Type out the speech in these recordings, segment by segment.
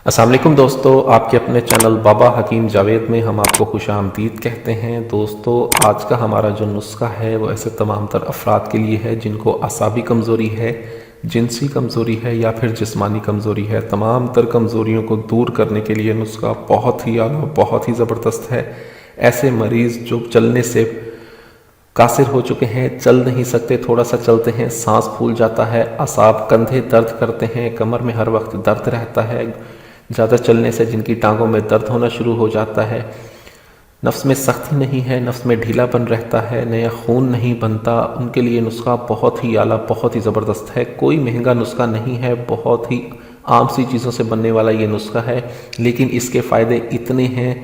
السلام علیکم دوستو، آپ کے اپنے چینل بابا حکیم جاوید میں ہم آپ کو خوش آمدید کہتے ہیں۔ دوستو، آج کا ہمارا جو نسخہ ہے وہ ایسے تمام تر افراد کے لیے ہے جن کو اعصابی کمزوری ہے، جنسی کمزوری ہے یا پھر جسمانی کمزوری ہے۔ تمام تر کمزوریوں کو دور کرنے کے لیے نسخہ بہت ہی اعلیٰ، بہت ہی زبردست ہے۔ ایسے مریض جو چلنے سے قاصر ہو چکے ہیں، چل نہیں سکتے، تھوڑا سا چلتے ہیں سانس پھول جاتا ہے، اعصاب کندھے درد کرتے ہیں، کمر میں ہر وقت درد رہتا ہے، زیادہ چلنے سے جن کی ٹانگوں میں درد ہونا شروع ہو جاتا ہے، نفس میں سختی نہیں ہے، نفس میں ڈھیلا پن رہتا ہے، نیا خون نہیں بنتا، ان کے لیے نسخہ بہت ہی اعلیٰ، بہت ہی زبردست ہے۔ کوئی مہنگا نسخہ نہیں ہے، بہت ہی عام سی چیزوں سے بننے والا یہ نسخہ ہے، لیکن اس کے فائدے اتنے ہیں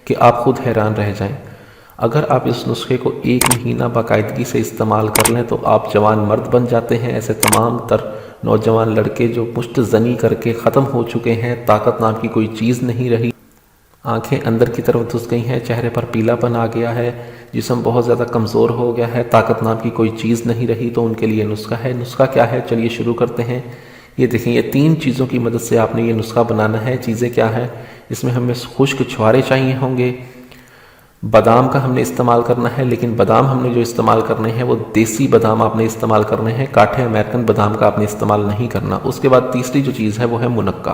کہ آپ خود حیران رہ جائیں۔ اگر آپ اس نسخے کو 1 مہینہ باقاعدگی سے استعمال کر لیں تو آپ جوان مرد بن جاتے ہیں۔ ایسے تمام تر نوجوان لڑکے جو مشت زنی کر کے ختم ہو چکے ہیں، طاقت نام کی کوئی چیز نہیں رہی، آنکھیں اندر کی طرف دھس گئی ہیں، چہرے پر پیلا پن آ گیا ہے، جسم بہت زیادہ کمزور ہو گیا ہے، طاقت نام کی کوئی چیز نہیں رہی، تو ان کے لیے نسخہ ہے۔ نسخہ کیا ہے؟ چلیے شروع کرتے ہیں۔ یہ دیکھیں، یہ 3 چیزوں کی مدد سے آپ نے یہ نسخہ بنانا ہے۔ چیزیں کیا ہیں؟ اس میں ہمیں خشک چھوارے چاہیے ہوں گے، بادام کا ہم نے استعمال کرنا ہے، لیکن بادام ہم نے جو استعمال کرنے ہیں وہ دیسی بادام آپ نے استعمال کرنے ہیں، کاٹھے امریکن بادام کا آپ نے استعمال نہیں کرنا۔ اس کے بعد تیسری جو چیز ہے وہ ہے منقہ۔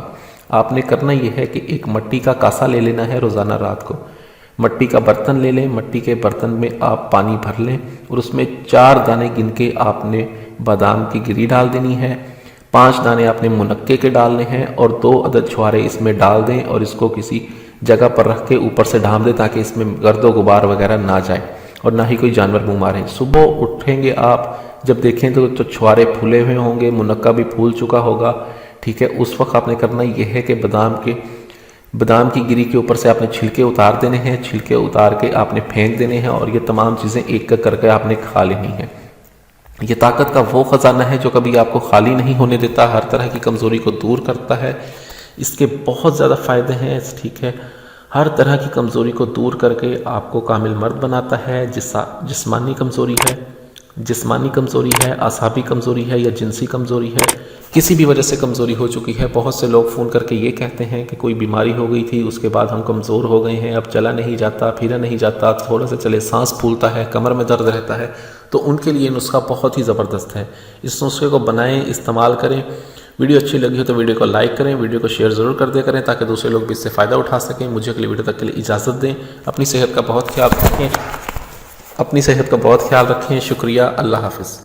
آپ نے کرنا یہ ہے کہ ایک مٹی کا کاسا لے لینا ہے، روزانہ رات کو مٹی کا برتن لے لیں، مٹی کے برتن میں آپ پانی بھر لیں اور اس میں 4 دانے گن کے آپ نے بادام کی گری ڈال دینی ہے، 5 دانے آپ نے منقے کے ڈالنے ہیں اور 2 عدد چھوارے اس میں ڈال دیں اور اس کو کسی جگہ پر رکھ کے اوپر سے ڈھانپ دیں تاکہ اس میں گرد و غبار وغیرہ نہ جائے اور نہ ہی کوئی جانور منہ مارے۔ صبح اٹھیں گے آپ جب دیکھیں تو چھوارے پھولے ہوئے ہوں گے، منقہ بھی پھول چکا ہوگا، ٹھیک ہے۔ اس وقت آپ نے کرنا یہ ہے کہ بادام کی گری کے اوپر سے آپ نے چھلکے اتار دینے ہیں، چھلکے اتار کے آپ نے پھینک دینے ہیں اور یہ تمام چیزیں ایک کر کے آپ نے کھا لینی ہیں۔ یہ طاقت کا وہ خزانہ ہے جو کبھی آپ کو خالی نہیں ہونے دیتا، ہر طرح کی کمزوری کو دور کرتا ہے۔ اس کے بہت زیادہ فائدے ہیں، ٹھیک ہے۔ ہر طرح کی کمزوری کو دور کر کے آپ کو کامل مرد بناتا ہے۔ جسمانی کمزوری ہے، اعصابی کمزوری ہے یا جنسی کمزوری ہے، کسی بھی وجہ سے کمزوری ہو چکی ہے۔ بہت سے لوگ فون کر کے یہ کہتے ہیں کہ کوئی بیماری ہو گئی تھی، اس کے بعد ہم کمزور ہو گئے ہیں، اب چلا نہیں جاتا، پھرا نہیں جاتا، تھوڑا سا چلے سانس پھولتا ہے، کمر میں درد رہتا ہے، تو ان کے لیے نسخہ بہت ہی زبردست ہے۔ اس نسخے کو بنائیں، استعمال کریں۔ ویڈیو اچھی لگی ہو تو ویڈیو کو لائک کریں، ویڈیو کو شیئر ضرور کر دیا کریں تاکہ دوسرے لوگ بھی اس سے فائدہ اٹھا سکیں۔ مجھے اگلی ویڈیو تک کے لیے اجازت دیں۔ اپنی صحت کا بہت خیال رکھیں۔ شکریہ، اللہ حافظ۔